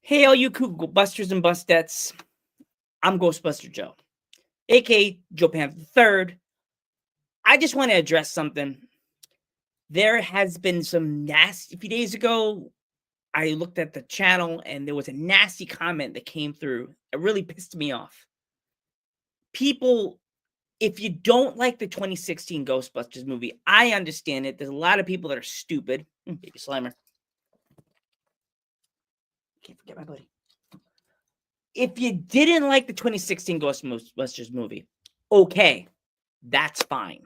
Hey, all you Google busters and bustettes. I'm Ghostbuster Joe, aka Joe Panther III. I just want to address something. There has been some nasty. A few days ago, I looked at the channel and there was a nasty comment that came through. It really pissed me off. People, if you don't like the 2016 Ghostbusters movie, I understand it. There's a lot of people that are stupid. Baby Slimer. Can't forget my buddy. If you didn't like the 2016 Ghostbusters movie, okay, that's fine.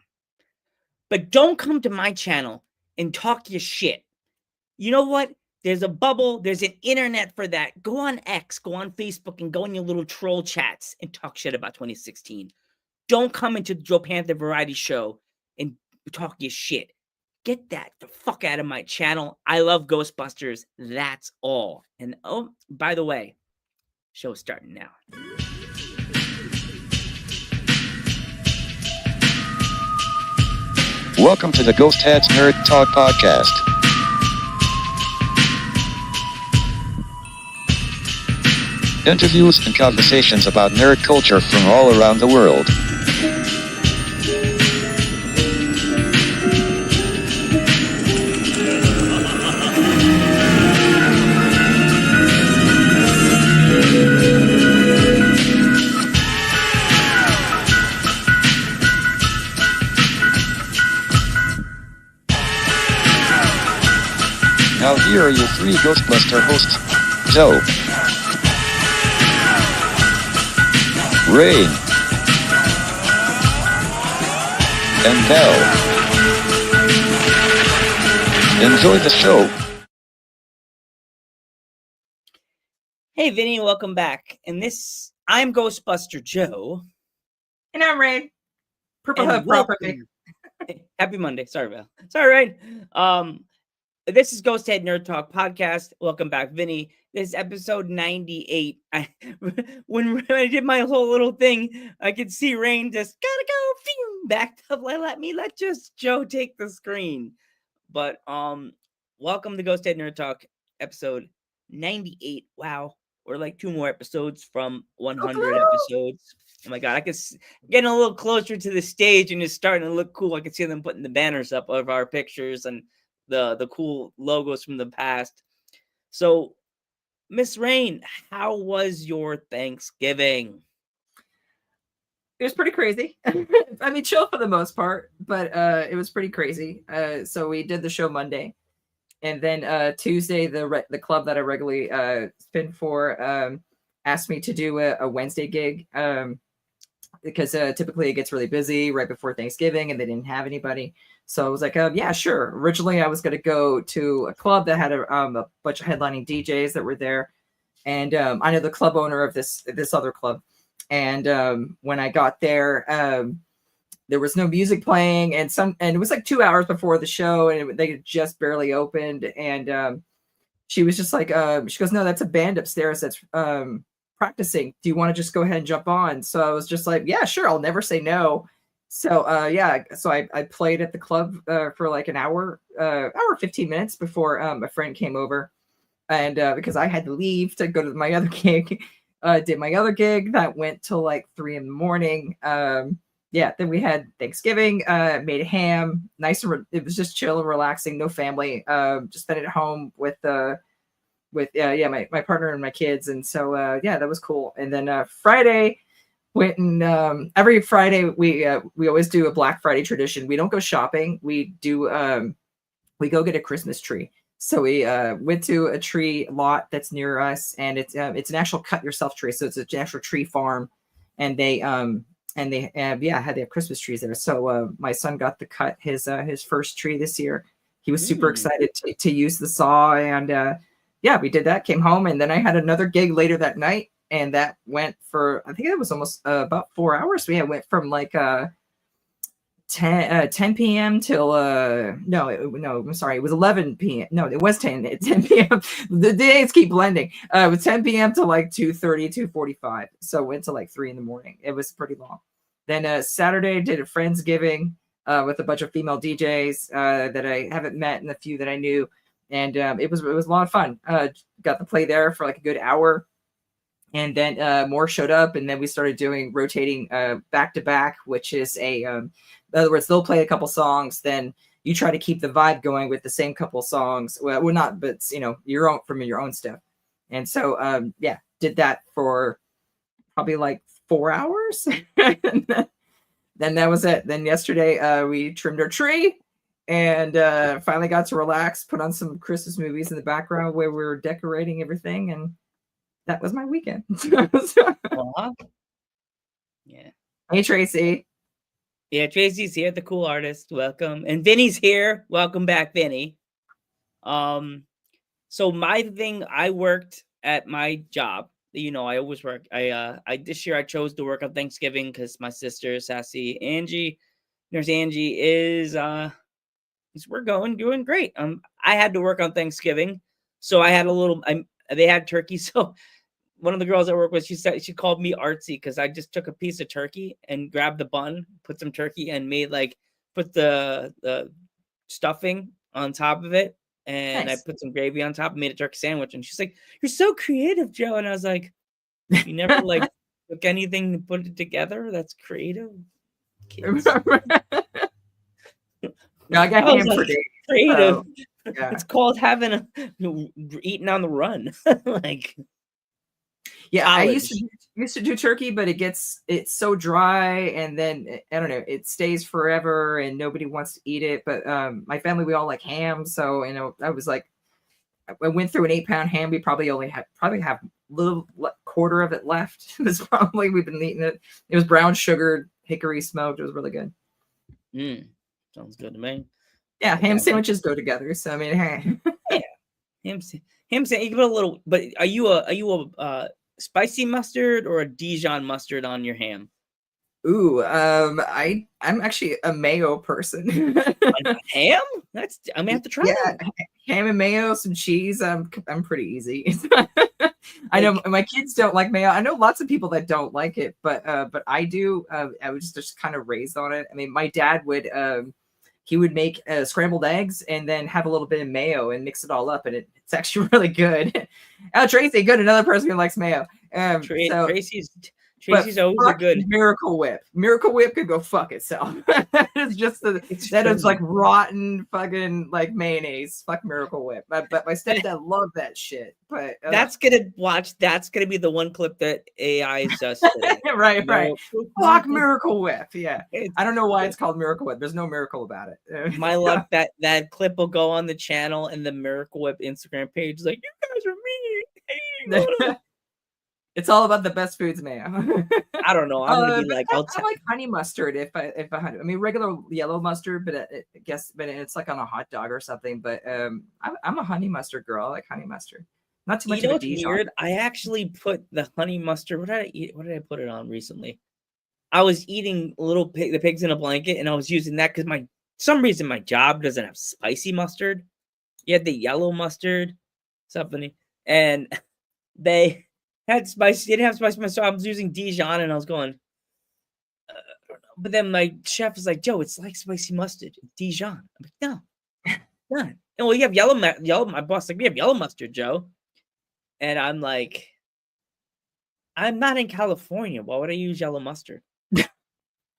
But don't come to my channel and talk your shit. You know what? There's a bubble. There's an internet for that. Go on X, go on Facebook, and go in your little troll chats and talk shit about 2016. Don't come into the Joe Panther Variety Show and talk your shit. Get that the fuck out of my channel. I love Ghostbusters. That's all. And oh, by the way, show's starting now. Welcome to the Ghost Heads Nerd Talk Podcast. Interviews and conversations about nerd culture from all around the world. Now here are your three Ghostbuster hosts, Joe, Rain, and Belle. Enjoy the show. Hey, Vinny, welcome back. And I'm Ghostbuster Joe. And I'm Rain. Purple Hood property. Happy Monday. Sorry, Val. Sorry, Rain. This is Ghost Head Nerd Talk Podcast. Welcome back, Vinny. This is episode 98. When I did my whole little thing, I could see Rain just gotta go back up. Let just Joe take the screen. But welcome to Ghost Head Nerd Talk episode 98. Wow, we're like 2 more episodes from 100 episodes. Oh my god, I could getting a little closer to the stage and it's starting to look cool. I can see them putting the banners up of our pictures and the cool logos from the past. So, Miss Rain, how was your Thanksgiving? It was pretty crazy. I mean, chill for the most part, but it was pretty crazy. So we did the show Monday, and then Tuesday, the club that I regularly spin for asked me to do a Wednesday gig because typically it gets really busy right before Thanksgiving, and they didn't have anybody. So I was like, yeah, sure. Originally, I was going to go to a club that had a bunch of headlining DJs that were there. And I know the club owner of this other club. And when I got there, there was no music playing. And it was like 2 hours before the show, and they had just barely opened. And she was just like, she goes, no, that's a band upstairs that's practicing. Do you want to just go ahead and jump on? So I was just like, yeah, sure. I'll never say no. So so I played at the club for like an hour 15 minutes before a friend came over, and because I had to leave to go to my other gig, did my other gig that went till like 3 a.m. Then we had Thanksgiving, made a ham, nice. It was just chill and relaxing, no family, just spent it at home with my partner and my kids, and so that was cool. And then Friday. Went and every Friday we always do a Black Friday tradition. We don't go shopping. We do we go get a Christmas tree. So we went to a tree lot that's near us, and it's an actual cut yourself tree. So it's an actual tree farm, and they have Christmas trees there. So my son got to cut his first tree this year. He was super excited to use the saw, and we did that. Came home, and then I had another gig later that night. And that went for, I think it was almost about 4 hours. We went from like 10 p.m. till, I'm sorry, it was 11 p.m. No, it was 10 p.m. The days keep blending. It was 10 p.m. to like 2:30, 2:45. So went to like 3 a.m. It was pretty long. Then Saturday did a Friendsgiving with a bunch of female DJs that I haven't met and a few that I knew. and it was a lot of fun. Got to play there for like a good hour, and then more showed up, and then we started doing rotating back to back, which is in other words, they'll play a couple songs, then you try to keep the vibe going with the same couple songs. Well, we're not, but your own from your own stuff. And so did that for probably like 4 hours. And then that was it. Then yesterday we trimmed our tree and finally got to relax, put on some Christmas movies in the background where we were decorating everything, and that was my weekend. Yeah. Hey, Tracy. Yeah, Tracy's here, the cool artist. Welcome. And Vinny's here. Welcome back, Vinny. So my thing, I worked at my job. I always work. I this year I chose to work on Thanksgiving because my sister, Nurse Angie, we're doing great. I had to work on Thanksgiving, so I had they had turkey. So one of the girls I work with, she called me artsy because I just took a piece of turkey and grabbed the bun, put some turkey, and put the stuffing on top of it, and nice. I put some gravy on top and made a turkey sandwich. And she's like, "You're so creative, Joe." And I was like, "You never took anything to put it together? That's creative." Kids. No, I got ham for days. Creative. Yeah. It's called having eating on the run. Yeah, college. I used to do turkey, but it's so dry, and then I don't know, it stays forever, and nobody wants to eat it. But my family, we all like ham, so I was like, I went through an 8-pound ham. We probably have a little quarter of it left. It's probably we've been eating it. It was brown sugared, hickory smoked. It was really good. Sounds good to me. Yeah, ham sandwiches go together. So I mean, hey. Yeah, ham sandwich. You put a little. But are you a spicy mustard or a Dijon mustard on your ham? Ooh, I'm actually a mayo person. Ham? I'm gonna have to try. Yeah, ham and mayo, some cheese. I'm pretty easy. I know my kids don't like mayo. I know lots of people that don't like it, but I do. I was just kind of raised on it. I mean, my dad would he would make scrambled eggs and then have a little bit of mayo and mix it all up, and it's actually really good. Oh, Tracy, good. Another person who likes mayo. Tracy's always a good Miracle Whip. Miracle Whip could go fuck itself. It's just that is like rotten fucking like mayonnaise. Fuck Miracle Whip. But my stepdad loved that shit. But that's gonna be the one clip that AI is just right. Fuck Miracle Whip. Yeah. I don't know why it's called Miracle Whip. There's no miracle about it. My luck that clip will go on the channel and the Miracle Whip Instagram page like, you guys are mean. It's all about the best foods mayo. I don't know. I'm gonna be like, I like honey mustard if I had. I mean, regular yellow mustard, but I guess, but it's like on a hot dog or something. But I'm a honey mustard girl. I like honey mustard. Not too much of a Dijon. Weird. I actually put the honey mustard. What did I eat? What did I put it on recently? I was eating the pigs in a blanket, and I was using that because some reason my job doesn't have spicy mustard. You had the yellow mustard, something, and they had spicy. Didn't have spicy mustard. So I was using Dijon, and I was going. I don't know. But then my chef was like, "Joe, it's like spicy mustard, Dijon." I'm like, "No, not." And well, you have yellow. My boss like, "We have yellow mustard, Joe." And I'm like, "I'm not in California. Why would I use yellow mustard?"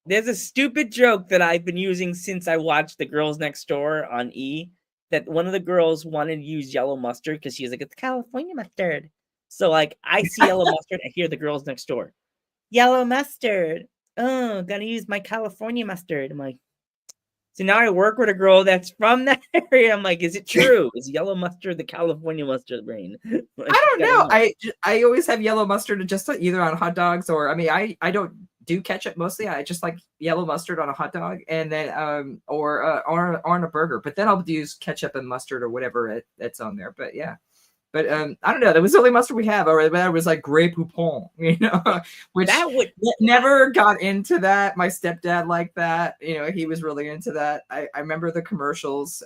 There's a stupid joke that I've been using since I watched The Girls Next Door on E. That one of the girls wanted to use yellow mustard because she was like, "It's California mustard." So like I see yellow mustard, I hear The Girls Next Door. Yellow mustard. Oh, gonna use my California mustard. I'm like, so now I work with a girl that's from that area. I'm like, is it true? Is yellow mustard the California mustard brain? Like, I don't know. I always have yellow mustard just either on hot dogs or I mean I don't do ketchup mostly. I just like yellow mustard on a hot dog and then or on a burger. But then I'll use ketchup and mustard or whatever it's on there. But yeah. But I don't know. That was the only mustard we have. Or that was like Grey Poupon, which that would never got into that. My stepdad liked that. He was really into that. I remember the commercials,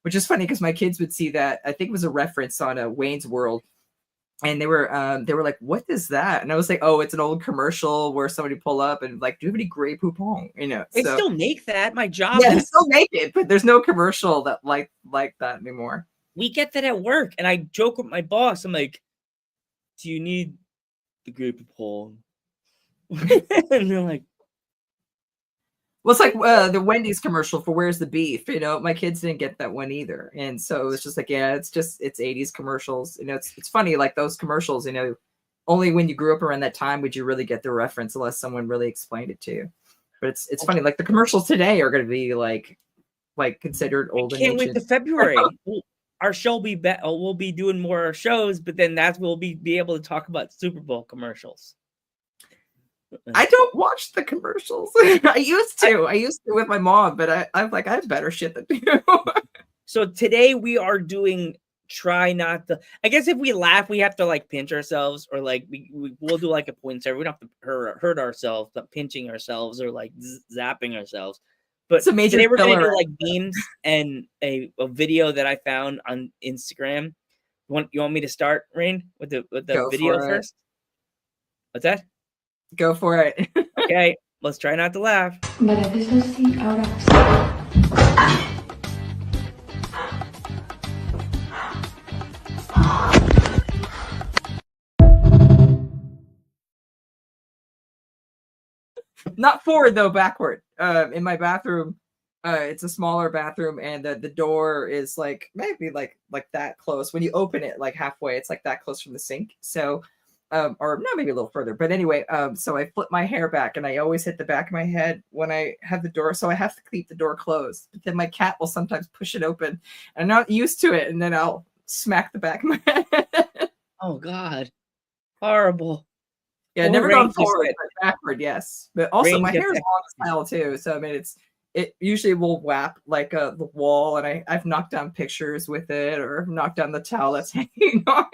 which is funny because my kids would see that. I think it was a reference on Wayne's World, and they were like, "What is that?" And I was like, "Oh, it's an old commercial where somebody pull up and like, do you have any Grey Poupon?" They still make that. My job. Yeah, they still make it, but there's no commercial that like that anymore. we get that at work, and I joke with my boss. I'm like, "Do you need the grape pole?" And they're like, Well, it's like the Wendy's commercial for "Where's the Beef?" You know, my kids didn't get that one either, and so it was just like, yeah, it's 80s commercials. You know, it's funny, like those commercials. You know, only when you grew up around that time would you really get the reference, unless someone really explained it to you. But it's funny, like the commercials today are going to be like considered old and can't wait to ancient. February. Our show will be we'll be doing more shows, but then we'll be able to talk about Super Bowl commercials. I don't watch the commercials. I used to with my mom, but I'm like, I have better shit to do. So today we are doing try not to. I guess if we laugh, we have to like pinch ourselves, or like we'll do like a pointer. We don't have to hurt ourselves, but pinching ourselves or like zapping ourselves. But It's a major today we're gonna filler. do like memes and a video that I found on Instagram. You want me to start, Rain, with the Go video for it. first? What's that? Go for it. Okay, let's try not to laugh. Vale, eso sí, ahora sí. Not forward though, backward. In my bathroom, it's a smaller bathroom, and the door is like maybe like that close. When you open it, like halfway, it's like that close from the sink. So, or no, maybe a little further. But anyway, so I flip my hair back, and I always hit the back of my head when I have the door. So I have to keep the door closed. But then my cat will sometimes push it open, and I'm not used to it, and then I'll smack the back of my head. Oh God, horrible. Yeah, Or never Rain gone just forward, said- but backward, yes. But also, Rain my just hair is said- long style too, so I mean, it usually will wrap like the wall, and I've knocked down pictures with it, or knocked down the towel that's hanging on.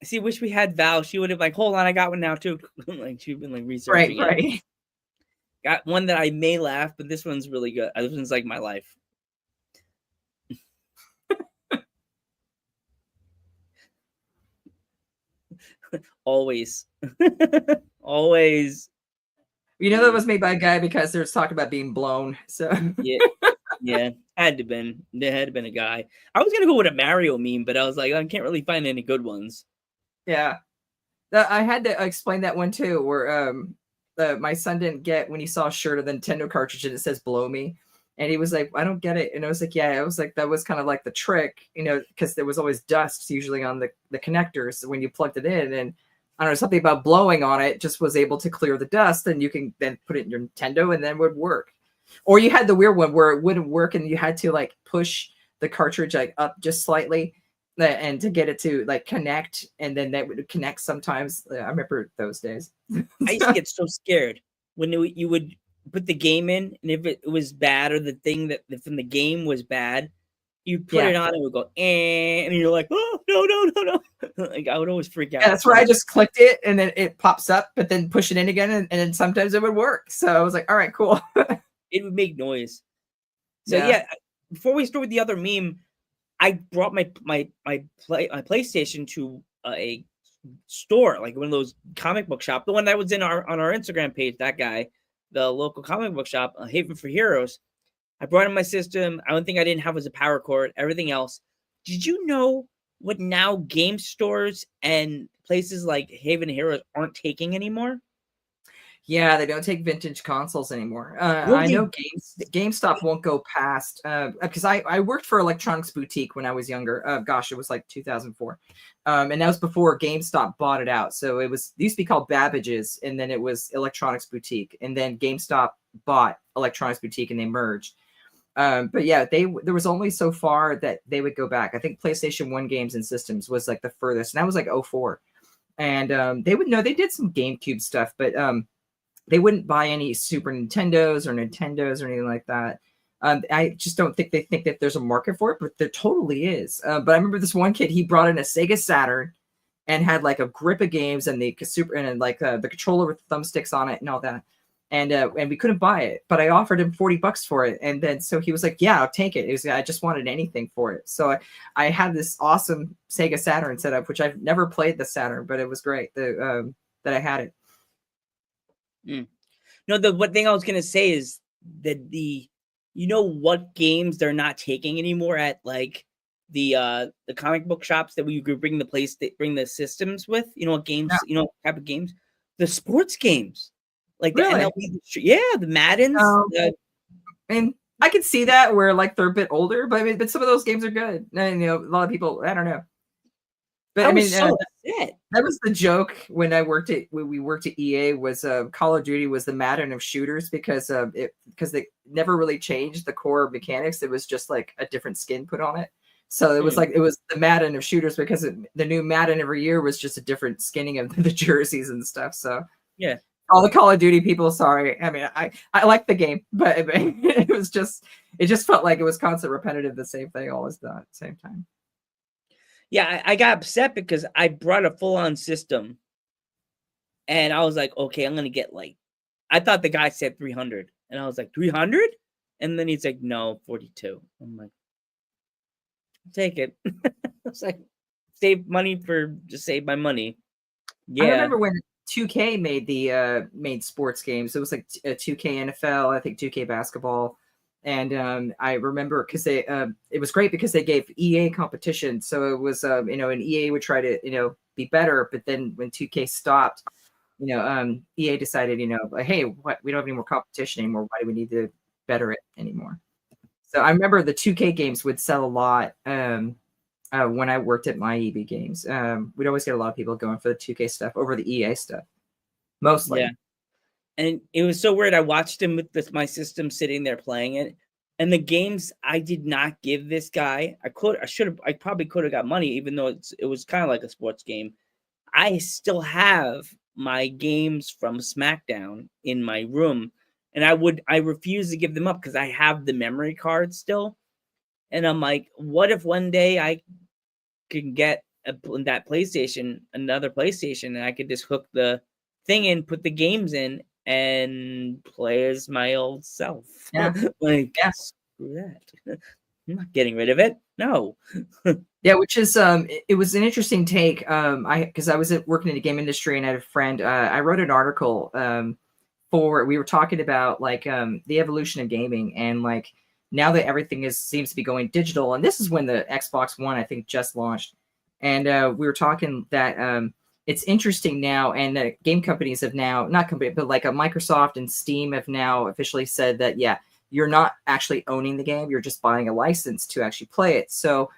See, wish we had Val. She would have like, hold on, I got one now too. Like she'd been like researching. Right, it. right. Got one that I may laugh, but this one's really good. This one's like my life. Always. Always. You know that was made by a guy because there's talk about being blown. So Yeah. Yeah. Had to been. There had been a guy. I was gonna go with a Mario meme, but I was like, I can't really find any good ones. yeah, I had to explain that one too, where my son didn't get when he saw a shirt of the Nintendo cartridge and it says "Blow Me," and he was like, "I don't get it," and I was like, "Yeah," I was like, that was kind of like the trick, you know, because there was always dust usually on the connectors when you plugged it in, and I don't know, something about blowing on it just was able to clear the dust, and you can then put it in your Nintendo and then it would work. Or you had the weird one where it wouldn't work and you had to like push the cartridge like up just slightly and to get it to like connect, and then that would connect sometimes. I remember those days. I used to get so scared when you would put the game in, and if it was bad or the thing that from the game was bad, you put Yeah. it on, it would go, and you're like, oh no. Like I would always freak out. Yeah, that's where I just clicked it and then it pops up, but then push it in again, and then sometimes it would work. So I was like, all right, cool. It would make noise. So Yeah. yeah, before we start with the other meme, I brought my PlayStation to a store, like one of those comic book shop, the one that was on our Instagram page. That guy, the local comic book shop, Haven for Heroes. I brought in my system. I don't think I didn't have was a power cord. Everything else. Did you know what now game stores and places like Haven Heroes aren't taking anymore? Yeah, they don't take vintage consoles anymore. Will I they- know GameStop won't go past because I worked for Electronics Boutique when I was younger. Gosh, it was like 2004, and that was before GameStop bought it out. So it used to be called Babbage's, and then it was Electronics Boutique, and then GameStop bought Electronics Boutique, and they merged. But yeah, there was only so far that they would go back. I think PlayStation 1 games and systems was like the furthest, and that was like 04. And they did some GameCube stuff, but they wouldn't buy any Super Nintendos or Nintendos or anything like that. I just don't think they think that there's a market for it, but there totally is. But I remember this one kid, he brought in a Sega Saturn and had like a grip of games and the super and like the controller with thumbsticks on it and all that. And we couldn't buy it, but I offered him $40 for it. And then so he was like, yeah, I'll take it. I just wanted anything for it. So I had this awesome Sega Saturn set up, which I've never played the Saturn, but it was great that I had it. No, the one thing I was gonna say is that the you know what games they're not taking anymore at like the comic book shops that we could bring bring the systems with? You know what games? Yeah. You know what type of games? The sports games, like the Really? MLB. Yeah, the Maddens. And I can see that where like they're a bit older, but I mean, but some of those games are good. And you know, a lot of people, I don't know. But I mean, so upset. that was the joke when we worked at EA was Call of Duty was the Madden of shooters because they never really changed the core mechanics. It was just like a different skin put on it. So it was like it was the Madden of shooters because the new Madden every year was just a different skinning of the jerseys and stuff. So yeah, all the Call of Duty people, sorry. I mean, I like the game, but it was just felt like it was constant repetitive, the same thing always done at the same time. Yeah, I got upset because I brought a full-on system, and I was like, okay, I'm gonna get like, I thought the guy said 300, and I was like 300, and then he's like, no, 42. I'm like, take it. I was like, save my money. Yeah, I remember when 2K made sports games. It was like 2K NFL, I think 2K basketball. And I remember because it was great because they gave EA competition. So it was, and EA would try to, be better. But then when 2K stopped, EA decided, hey, we don't have any more competition anymore. Why do we need to better it anymore? So I remember the 2K games would sell a lot when I worked at my EB Games. We'd always get a lot of people going for the 2K stuff over the EA stuff, mostly. Yeah. And it was so weird. I watched him with my system sitting there playing it. And the games I did not give this guy, I probably could have got money, even though it was kind of like a sports game. I still have my games from SmackDown in my room. And I refuse to give them up because I have the memory card still. And I'm like, what if one day I can get another PlayStation, and I could just hook the thing in, put the games in, and play as my old self. Yeah. Like, screw that. I'm not getting rid of it. No. Yeah, which is it was an interesting take. Because I was working in the game industry and I had a friend. I wrote an article we were talking about like the evolution of gaming and like now that everything seems to be going digital, and this is when the Xbox One I think just launched, and we were talking that it's interesting now, and game companies have now but like Microsoft and Steam have now officially said that you're not actually owning the game, you're just buying a license to actually play it. So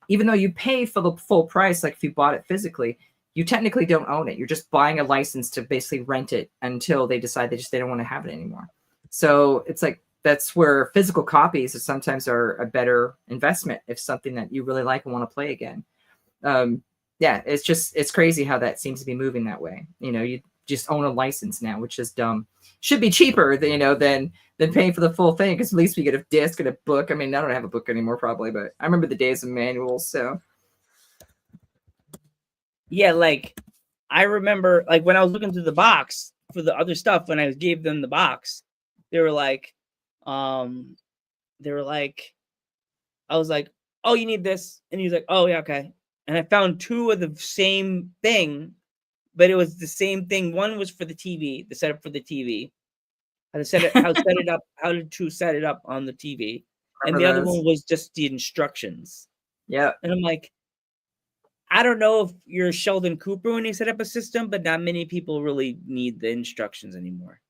even though you pay for the full price, like if you bought it physically, you technically don't own it. You're just buying a license to basically rent it until they decide they don't want to have it anymore. So it's like that's where physical copies sometimes are a better investment if something that you really like and want to play again. It's crazy how that seems to be moving that way. You just own a license now, which is dumb. Should be cheaper than paying for the full thing, because at least we get a disc and a book. I mean, I don't have a book anymore probably, but I remember the days of manuals. So yeah, like I remember like when I was looking through the box for the other stuff, when I gave them the box, they were like, I was like, oh, you need this, and he was like, oh yeah, okay. And I found two of the same thing, but it was the same thing. One was for the TV, the setup for the TV, how to set it up on the TV, and the other one was just the instructions. Yeah, and I'm like, I don't know if you're Sheldon Cooper when you set up a system, but not many people really need the instructions anymore.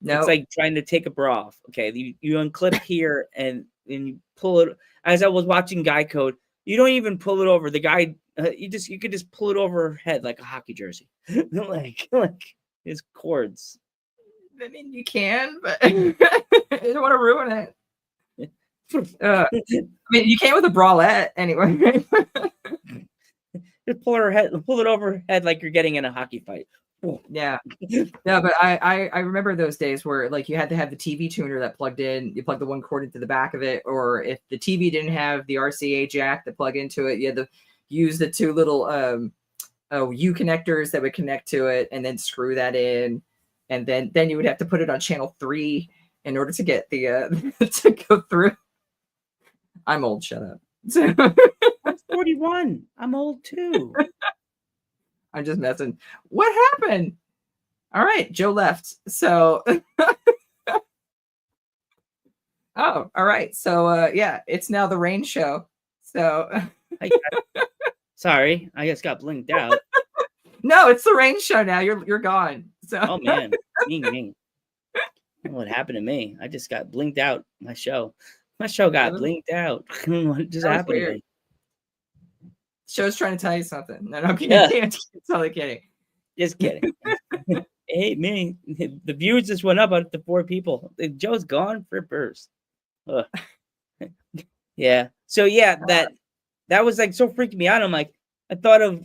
No. It's like trying to take a bra off. Okay, you unclip here and you pull it. As I was watching Guy Code, you don't even pull it over. The guy, you could just pull it over her head like a hockey jersey, like his cords. I mean, you can, but I don't want to ruin it. I mean, you can with a bralette anyway. Just pull it over her head like you're getting in a hockey fight. Yeah. No, but I remember those days where like you had to have the TV tuner that plugged in, you plug the one cord into the back of it, or if the TV didn't have the RCA jack to plug into it, you had to use the two little U connectors that would connect to it and then screw that in. And then you would have to put it on channel 3 in order to get the to go through. I'm old, shut up. I'm 41. I'm old too. I'm just messing. What happened? All right, Joe left. So Oh, all right. So yeah, it's now the rain show. So Sorry, I just got blinked out. no, it's the rain show now. You're gone. So Oh man, me. I don't know what happened to me? I just got blinked out. My show got Really? blinked out. What just That was happened to weird. me? Show's trying to tell you something. No, I'm kidding. Yeah. It's totally kidding. Just kidding. Hey, me. The views just went up up to 4 people. Joe's gone for burst. Yeah. So yeah, that was like so freaking me out. I'm like, I thought of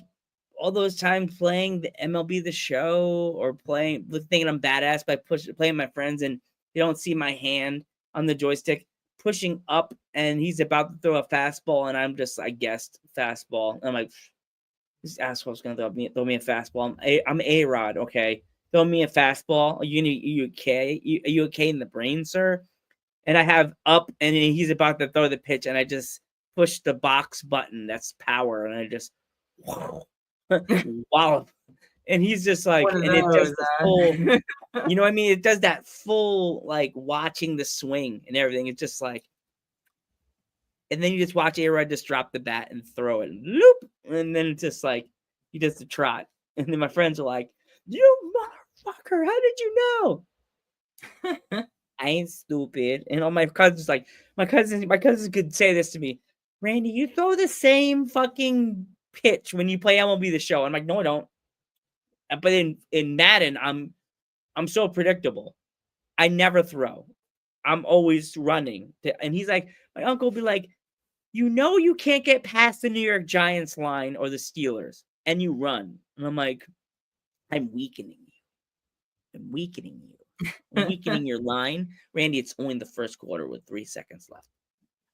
all those times playing the MLB The Show or thinking I'm badass by playing my friends and they don't see my hand on the joystick pushing up and he's about to throw a fastball and I'm just, I guessed, fastball. And I'm like, this asshole's gonna throw me a fastball. I'm A-Rod, okay? Throw me a fastball. Are you okay? Are you okay in the brain, sir? And I have up and he's about to throw the pitch and I just push the box button. That's power. And I just wallop. And he's just like, One of and it does those, the full, you know what I mean? It does that full, like, watching the swing and everything. It's just like, and then you just watch A-Rod just drop the bat and throw it. Loop. And then it's just like, he does the trot. And then my friends are like, you motherfucker, how did you know? I ain't stupid. And all my cousins my cousins could say this to me. Randy, you throw the same fucking pitch when you play MLB The Show. I'm like, no, I don't. But in Madden, I'm so predictable. I never throw. I'm always running. And he's like, my uncle will be like, you know you can't get past the New York Giants line or the Steelers, and you run. And I'm like, I'm weakening you. I'm weakening your line. Randy, it's only the first quarter with 3 seconds left.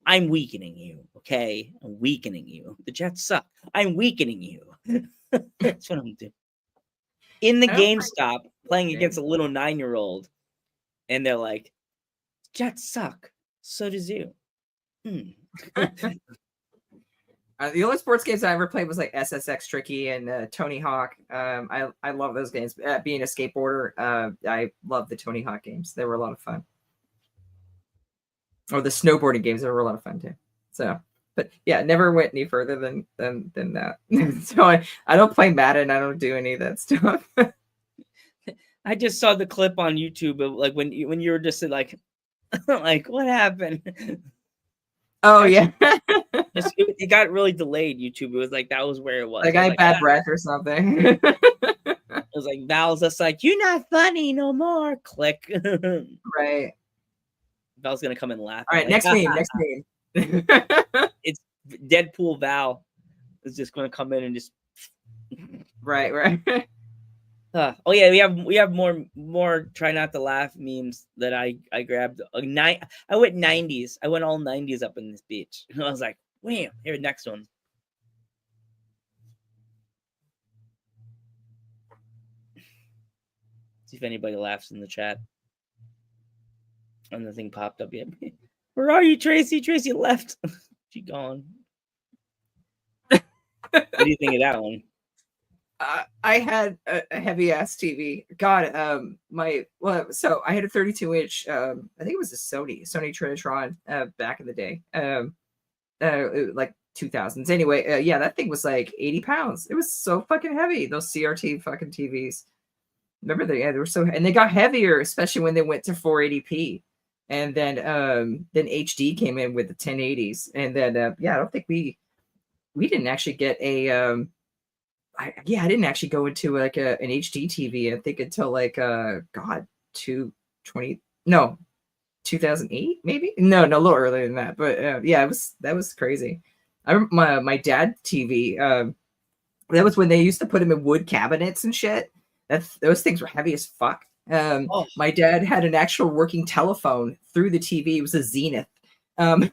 I'm weakening you, okay? I'm weakening you. The Jets suck. I'm weakening you. That's what I'm doing. In the GameStop, playing against a little 9-year-old, and they're like, Jets suck. So does you. The only sports games I ever played was like SSX Tricky and Tony Hawk. I love those games. Being a skateboarder, I love the Tony Hawk games. They were a lot of fun. Or the snowboarding games, they were a lot of fun too. So, but yeah, never went any further than that. So I don't play Madden. I don't do any of that stuff. I just saw the clip on YouTube of like when you were just like, like what happened? Oh yeah, it got really delayed. YouTube. It was like that was where it was. Like I had bad breath or something. It was like Val's just like, you're not funny no more. Click. Right. Val's gonna come and laugh. All right, like, next name. It's Deadpool Val is just gonna come in and just right. Oh yeah, we have more try not to laugh memes that I grabbed. I went 90s. I went all 90s up in this beach. And I was like, wham, here, next one. See if anybody laughs in the chat. And nothing popped up yet. Where are you, Tracy? Tracy left. She gone. What do you think of that one? I had a heavy ass TV. God, so I had a 32-inch. I think it was a Sony Trinitron back in the day. Like 2000s. Anyway, yeah, that thing was like 80 pounds. It was so fucking heavy. Those CRT fucking TVs. Remember they were so, and they got heavier, especially when they went to 480p. And then HD came in with the 1080s, and then I don't think we didn't actually get a I didn't actually go into like an HD TV, I think, until like 2008 maybe. No, a little earlier than that. But that was crazy. I remember my dad TV. That was when they used to put them in wood cabinets and shit. Those things were heavy as fuck. My dad had an actual working telephone through the TV. It was a Zenith, of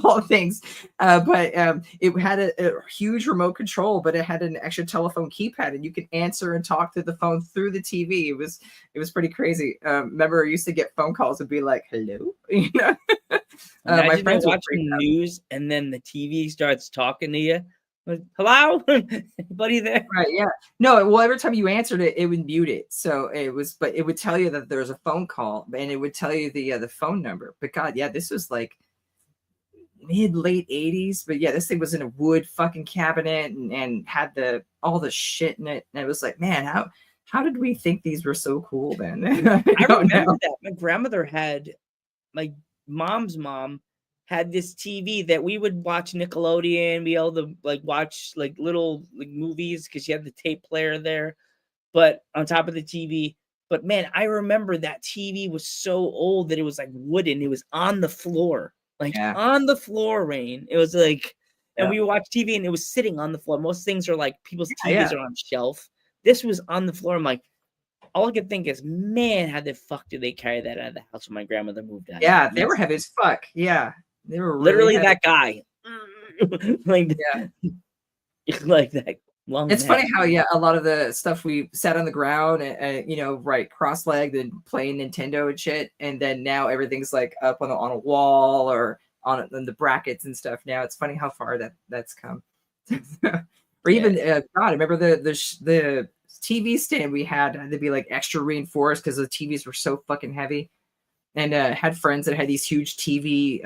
all things. But it had a huge remote control, but it had an actual telephone keypad, and you could answer and talk to the phone through the TV. It was pretty crazy. Remember, I used to get phone calls and be like, "Hello," you know. My friends watching news, and then the TV starts talking to you. Hello, anybody there? Right, yeah. No, well, every time you answered it, it would mute it. So it was, but it would tell you that there was a phone call, and it would tell you the phone number. But God, yeah, this was like mid late 80s. But yeah, this thing was in a wood fucking cabinet and had all the shit in it. And it was like, man, how did we think these were so cool then? I don't remember know. that my grandmother had, my mom's mom had this TV that we would watch Nickelodeon, be able to like watch like little like movies because she had the tape player there, but on top of the TV. But man, I remember that TV was so old that it was like wooden. It was on the floor, like Yeah. on the floor, Rain. It was like, and Yeah. we would watch TV and it was sitting on the floor. Most things are like people's Yeah, TVs yeah. are on shelf. This was on the floor. I'm like, all I could think is, man, how the fuck did they carry that out of the house when my grandmother moved out? Yeah, they were heavy as fuck. Yeah. They were really Literally heavy. that guy. Like, Yeah. like that long It's neck. funny how, yeah, a lot of the stuff we sat on the ground and you know, right, cross-legged and playing Nintendo and shit, and then now everything's like up on a wall or on the brackets and stuff. Now it's funny how far that's come. Or even God, I remember the TV stand we had to be like extra reinforced because the TVs were so fucking heavy. And had friends that had these huge TV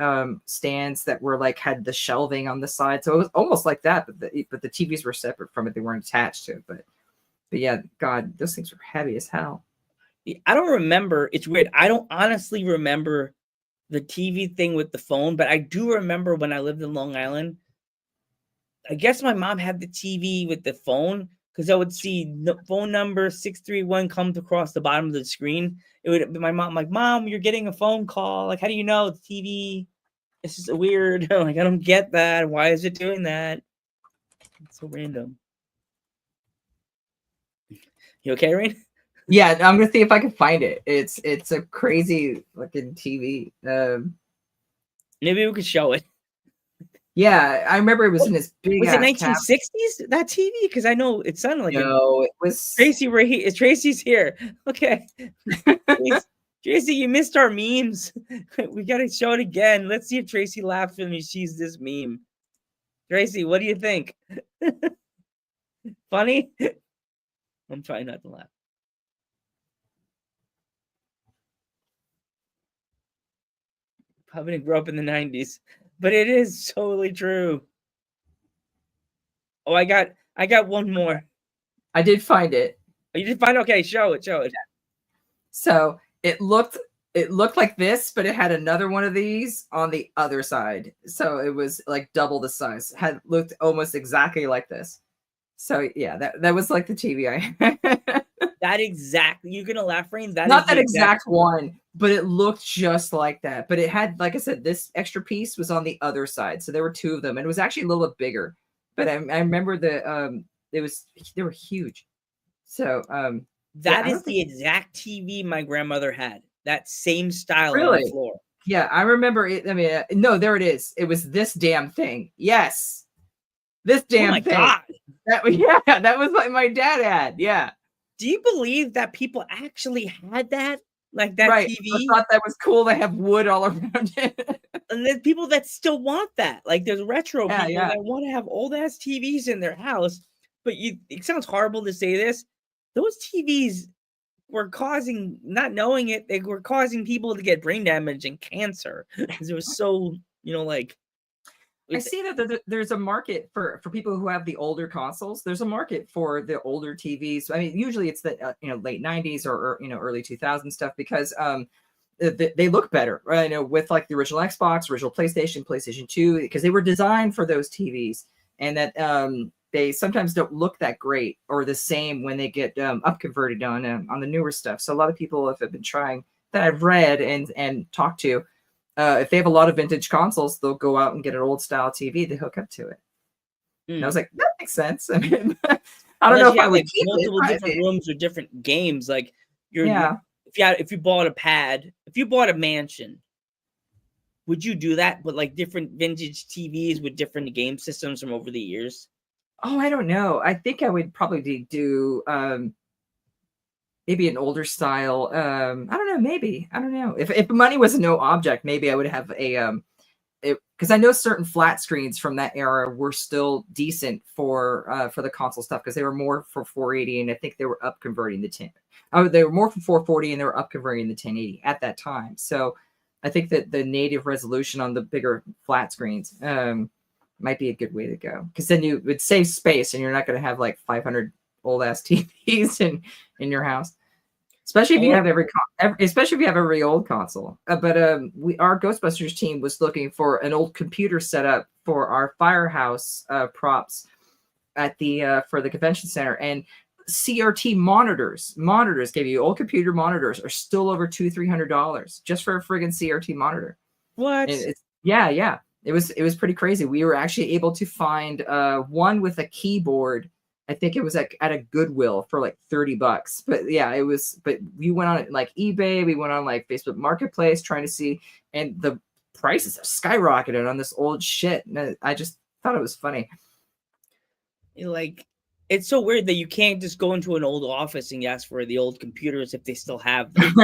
stands that were like had the shelving on the side, so it was almost like that, but the TVs were separate from it; they weren't attached to it. But yeah, God, those things were heavy as hell. I don't remember. It's weird. I don't honestly remember the TV thing with the phone, but I do remember when I lived in Long Island. I guess my mom had the TV with the phone because I would see phone number 631 come across the bottom of the screen. It would be my mom, like, Mom, you're getting a phone call. Like, how do you know the TV? This is weird. Like, I don't get that. Why is it doing that? It's so random. You okay, Rain? Yeah, I'm gonna see if I can find it. It's a crazy looking TV. Maybe we could show it. Yeah, I remember it was in this big. Was it 1960s that TV? Because I know it sounded like no, it was Tracy. Tracy's here. Okay, Tracy, you missed our memes. We gotta show it again. Let's see if Tracy laughs when she sees this meme. Tracy, what do you think? Funny? I'm trying not to laugh. Probably didn't grow up in the 90s, but it is totally true. Oh, I got one more. I did find it. Oh, you did find? Okay, show it. So it looked like this, but it had another one of these on the other side. So it was like double the size. Had looked almost exactly like this. So yeah, that was like the TV I That exactly. You're gonna laugh, Rain. That not is that the exact one, but it looked just like that. But it had, like I said, this extra piece was on the other side. So there were two of them, and it was actually a little bit bigger. But I remember they were huge. So that yeah, is the exact TV my grandmother had. That same style on Really? the floor. yeah, I remember it. I mean, no, there it is. It was this damn thing. Yes, this Oh damn my thing. god. That was like my dad had. Yeah, Do you believe that people actually had that? Like that right. I TV? thought that was cool to have wood all around it. And there's people that still want that. Like there's retro Yeah, people yeah. that want to have old ass TVs in their house. But it sounds horrible to say this. Those TVs were causing, not knowing it, they were causing people to get brain damage and cancer because it was so, like. I see that there's a market for people who have the older consoles. There's a market for the older TVs. I mean, usually it's the late 90s or early 2000s stuff because they look better, right? With like the original Xbox, original PlayStation 2, because they were designed for those TVs, and that they sometimes don't look that great or the same when they get up converted on the newer stuff. So a lot of people have been trying, that I've read and talked to. If they have a lot of vintage consoles, they'll go out and get an old style TV to hook up to it. And I was like, that makes sense. I mean, I don't know if I would keep multiple different rooms with different games. Like if you bought a mansion, would you do that? But like different vintage TVs with different game systems from over the years? Oh, I don't know. I think I would probably do maybe an older style. I don't know. Maybe, I don't know. If money was no object, maybe I would have because I know certain flat screens from that era were still decent for the console stuff because they were more for 480, and I think they were up converting the 10. Oh, they were more for 440, and they were up converting the 1080 at that time. So I think that the native resolution on the bigger flat screens might be a good way to go, because then you would save space, and you're not going to have like 500 old ass TVs in your house. Especially if you have every old console. But our Ghostbusters team was looking for an old computer setup for our firehouse props at the for the convention center, and CRT monitors gave you old computer monitors are still over $200-300 just for a friggin' CRT monitor. What? Yeah. It was pretty crazy. We were actually able to find one with a keyboard. I think it was at a Goodwill for like $30. But yeah, it was. But we went on like eBay, we went on like Facebook Marketplace trying to see, and the prices have skyrocketed on this old shit. And I just thought it was funny. Like, it's so weird that you can't just go into an old office and ask for the old computers if they still have them.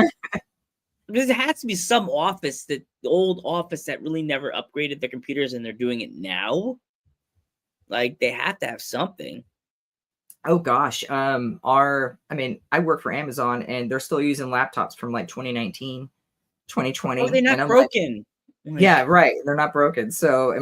Because there has to be some office, the old office that really never upgraded their computers and they're doing it now. Like, they have to have something. Oh gosh. I work for Amazon, and they're still using laptops from like 2019, 2020. Oh, they're not broken. Like, yeah, right. They're not broken. So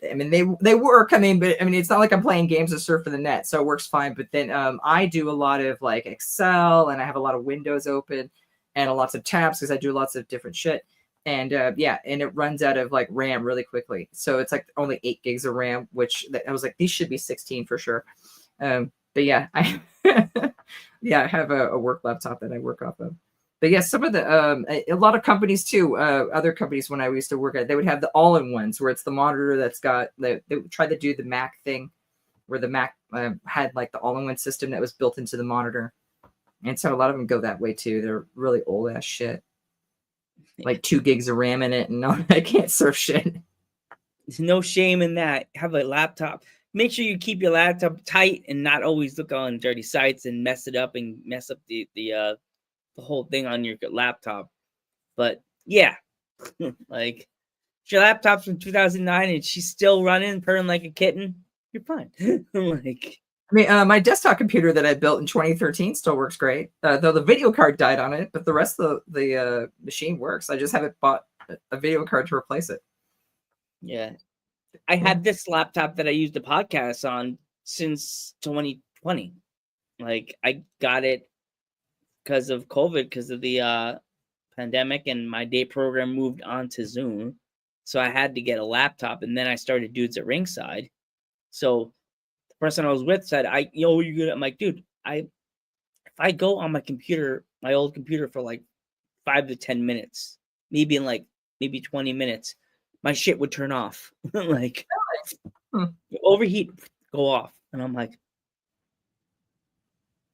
they work. But it's not like I'm playing games or surfing the net, so it works fine. But then I do a lot of like Excel, and I have a lot of windows open and lots of tabs because I do lots of different shit. And and it runs out of like RAM really quickly. So it's like only 8 gigs of RAM, which I was like, these should be 16 for sure. But yeah, I have a work laptop that I work off of. But yeah, some of the a lot of companies too, other companies when I used to work at, they would have the all-in-ones where it's the monitor that's got they would try to do the Mac thing, where the Mac had like the all-in-one system that was built into the monitor. And so a lot of them go that way too. They're really old ass shit, like 2 gigs of RAM in it, and no, I can't surf shit. There's no shame in that. Have a laptop. Make sure you keep your laptop tight and not always look on dirty sites and mess it up and mess up the whole thing on your laptop. But yeah, like if your laptop's from 2009 and she's still running, purring like a kitten, you're fine. My desktop computer that I built in 2013 still works great, though the video card died on it. But the rest of the machine works. I just haven't bought a video card to replace it. Yeah. I had this laptop that I used the podcast on since 2020. Like, I got it because of COVID, because of the pandemic, and my day program moved on to Zoom. So I had to get a laptop, and then I started Dudes at Ringside. So the person I was with said, you good? I'm like, dude, if I go on my computer, my old computer, for like 5 to 10 minutes, maybe 20 minutes, my shit would turn off. Like, overheat, go off. And I'm like,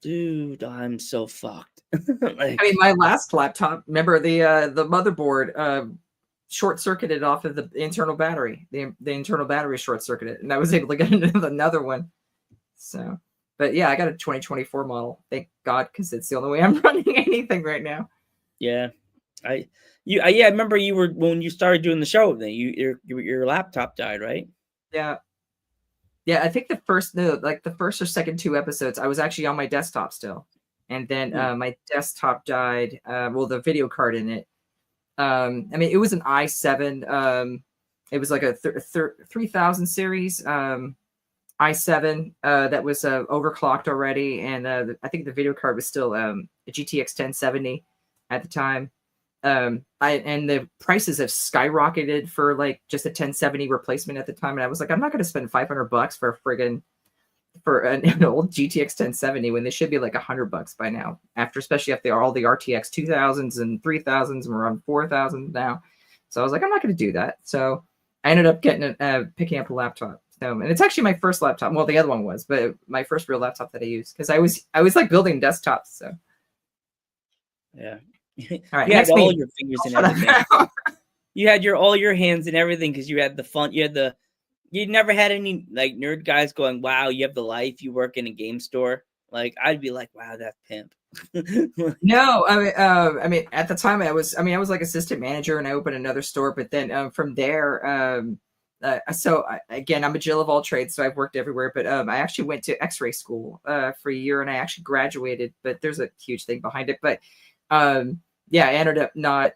dude, I'm so fucked. Like, my last laptop, remember the motherboard short-circuited off of the internal battery. The internal battery short-circuited, and I was able to get into another one. So, but yeah, I got a 2024 model. Thank God, because it's the only way I'm running anything right now. Yeah. I remember when you started doing the show, then your laptop died, right? Yeah. I think the first or second 2 episodes, I was actually on my desktop still, and then my desktop died. The video card in it. It was an i7. It was like a 3000 series i7 that was overclocked already, and I think the video card was still a GTX 1070 at the time. And the prices have skyrocketed for like just a 1070 replacement at the time, and I was like, I'm not going to spend $500 for an old GTX 1070 when they should be like $100 by now. Especially after all the RTX 2000s and 3000s, and we're on 4000 now. So I was like, I'm not going to do that. So I ended up picking up a laptop. And it's actually my first laptop. Well, the other one was, but my first real laptop that I used, because I was like building desktops. So yeah. All right, you had all your fingers in everything. You had all your hands in everything because you had the fun. You never had any like nerd guys going, "Wow, you have the life. You work in a game store." Like I'd be like, wow, that's pimp. No, I mean, at the time I was like assistant manager, and I opened another store. But then from there, again, I'm a Jill of all trades, so I've worked everywhere. But I actually went to X-ray school for a year, and I actually graduated. But there's a huge thing behind it. But yeah, I ended up not.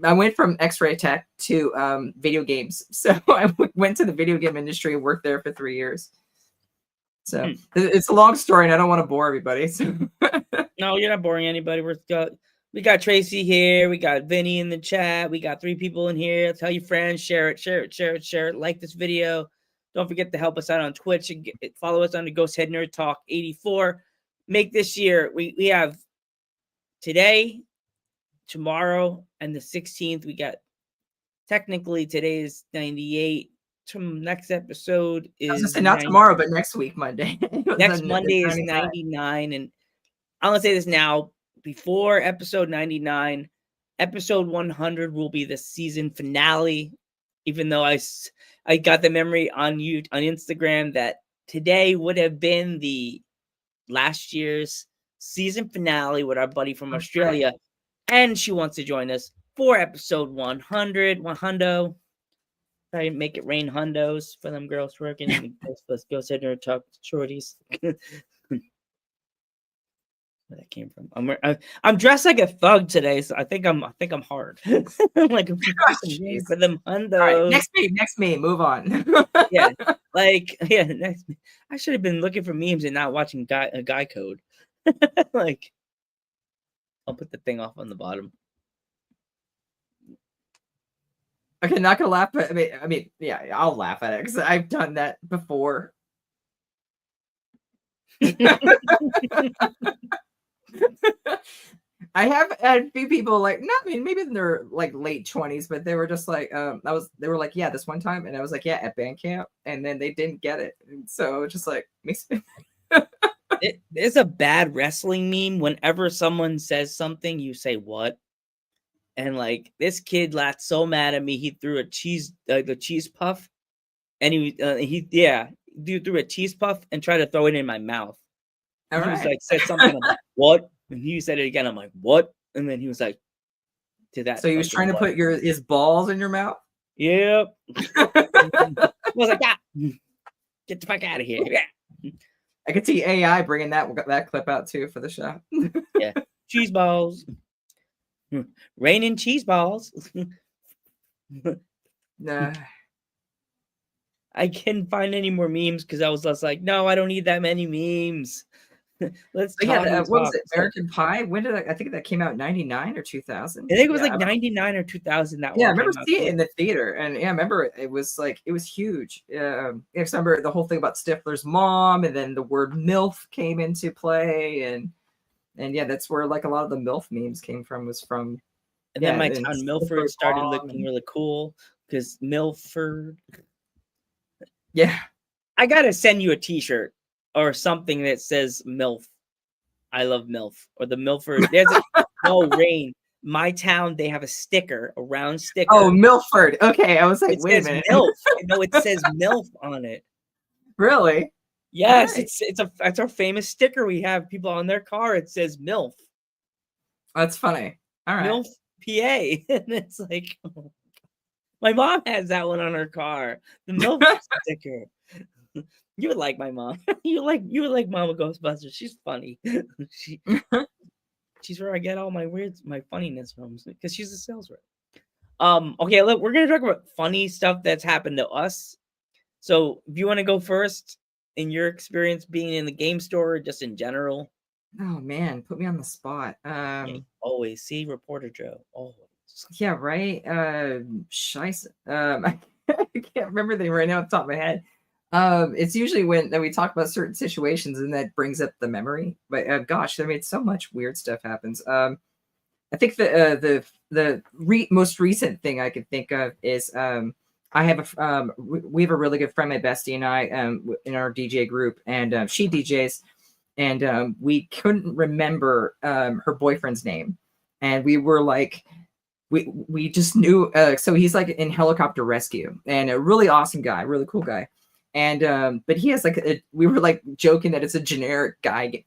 I went from X-ray tech to video games, so I went to the video game industry and worked there for 3 years. So it's a long story, and I don't want to bore everybody. So. No, you're not boring anybody. We got Tracy here. We got Vinny in the chat. We got 3 people in here. Tell your friends, share it. Like this video. Don't forget to help us out on Twitch and follow us on the Ghost Head Nerd Talk 84. Make this year. We have today, tomorrow, and the 16th. We got technically today is 98. Next episode is I was gonna say not tomorrow, but next week, Monday. Next Monday is 99, and I'm gonna say this now. Before episode 99, episode 100 will be the season finale. Even though I got the memory on Instagram that today would have been the last year's season finale with our buddy from Australia, and she wants to join us for episode 100. 100. Try to make it rain hundos for them girls working in the Ghost Ghost Head Nerd Talk shorties. Where that came from? I'm dressed like a thug today, so I think I'm hard. I'm like for them hundos. All right, next meme. Move on. Yeah, next. I should have been looking for memes and not watching Guy Code. Like, I'll put the thing off on the bottom. Okay, not gonna laugh, but I mean, yeah, I'll laugh at it because I've done that before. I have had a few people like, no, I mean, maybe in their like late 20s, but they were just like, they were like, yeah, this one time, and I was like, yeah, at band camp, and then they didn't get it, and so just like makes me. It's a bad wrestling meme. Whenever someone says something, you say what? And like this kid laughed so mad at me, he threw a cheese puff, and he threw a cheese puff and tried to throw it in my mouth. He was like, said something. I'm like, what? And he said it again. I'm like, what? And then he was like, to that. So he was trying to put his balls in your mouth. Yep. I was like, get the fuck out of here. Yeah. I could see AI bringing that clip out too for the show. Yeah, cheese balls. Raining cheese balls. Nah. I couldn't find any more memes because I was just like, no, I don't need that many memes. Let's talk. What was it? American Pie? When did I think that came out in 99 or 2000? I think it was like 99 or 2000. I remember seeing it in the theater, and I remember it was huge. I remember the whole thing about Stifler's mom, and then the word MILF came into play, and yeah, that's where like a lot of the MILF memes came from. And then my town Milford started looking really cool because Milford. Yeah, I gotta send you a T-shirt or something that says MILF. I love MILF or the Milford. There's rain. My town, they have a sticker, a round sticker. Oh, Milford. Okay, I was like, wait a minute. MILF. No, it says MILF on it. Really? Yes, right. It's our famous sticker we have. People on their car, it says MILF. That's funny. All right. MILF PA. And it's like, oh, my mom has that one on her car. The MILF sticker. You would like my mom. You would like Mama Ghostbusters. She's funny. She's where I get all my funniness from because she's a sales rep. Okay, look, we're gonna talk about funny stuff that's happened to us. So if you want to go first in your experience being in the game store or just in general. Oh man, put me on the spot. Always see Reporter Joe. Always. Yeah, right. Scheisse. I can't remember them right now off the top of my head. It's usually when we talk about certain situations and that brings up the memory. But gosh, I mean, so much weird stuff happens. I think the most recent thing I could think of is I have we have a really good friend, my bestie and I, in our DJ group, and she DJs, and we couldn't remember her boyfriend's name, and we were like. We just knew. So he's like in helicopter rescue and a really awesome guy, really cool guy. And but he has like we were like joking that it's a generic guy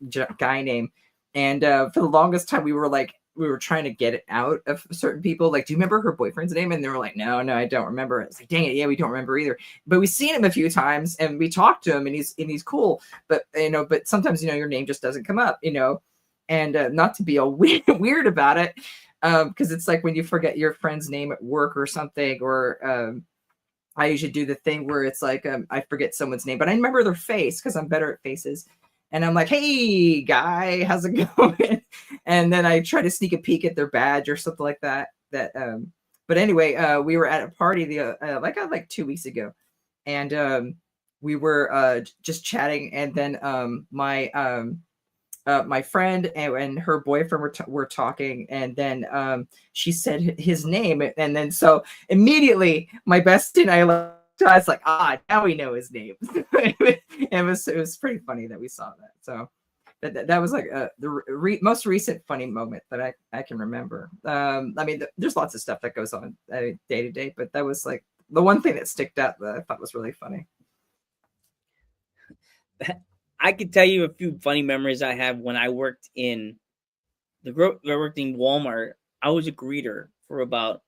name, and for the longest time we were trying to get it out of certain people. Like, do you remember her boyfriend's name? And they were like, no, I don't remember. It's like, dang it, yeah, we don't remember either. But we've seen him a few times, and we talked to him, and he's cool. But but sometimes your name just doesn't come up, and not to be all weird about it, because it's like when you forget your friend's name at work or something, or I usually do the thing where it's like I forget someone's name, but I remember their face because I'm better at faces. And I'm like, hey, guy, how's it going? And then I try to sneak a peek at their badge or something like that. But anyway, we were at a party like 2 weeks ago, and we were just chatting, and then my friend and her boyfriend were talking, and then she said his name, and then so immediately my bestie and I was like, now we know his name. It was pretty funny that we saw that. So that was like the most recent funny moment that I can remember. I mean, there's lots of stuff that goes on day to day, but that was like the one thing that sticked out that I thought was really funny. I could tell you a few funny memories I have when I worked in Walmart. I was a greeter for about,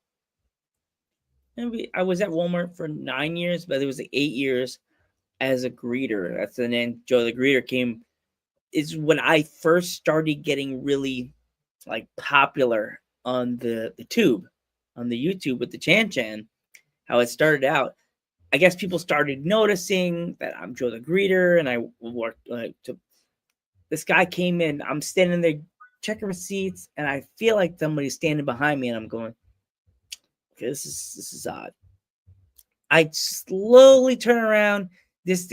maybe I was at Walmart for 9 years, but it was like 8 years as a greeter. That's the name. Joe the Greeter came is when I first started getting really like popular on the tube, on the YouTube with the Chan. How it started out. I guess people started noticing that I'm Joe the Greeter, and I worked to. This guy came in. I'm standing there checking receipts, and I feel like somebody's standing behind me, and I'm going, "Okay, this is odd." I slowly turn around. This